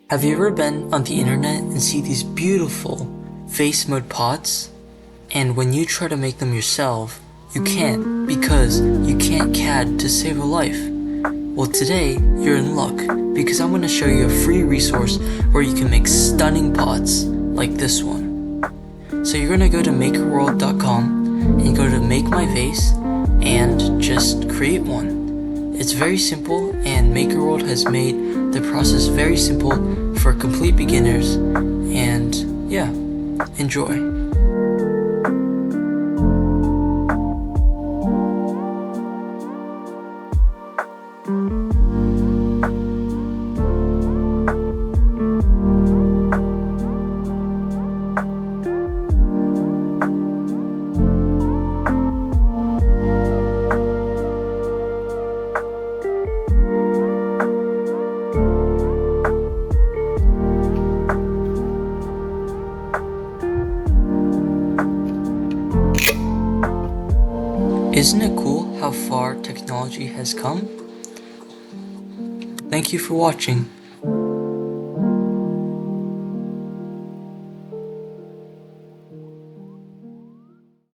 Have you ever been on the internet and see these beautiful vase mode pots? And when you try to make them yourself, you can't because you can't CAD to save a life. Well, today you're in luck because I'm going to show you a free resource where you can make stunning pots like this one. So you're going to go to makerworld.com and go to make my vase and just create one. It's very simple, and MakerWorld has made the process very simple for complete beginners. And yeah, enjoy. Isn't it cool how far technology has come? Thank you for watching.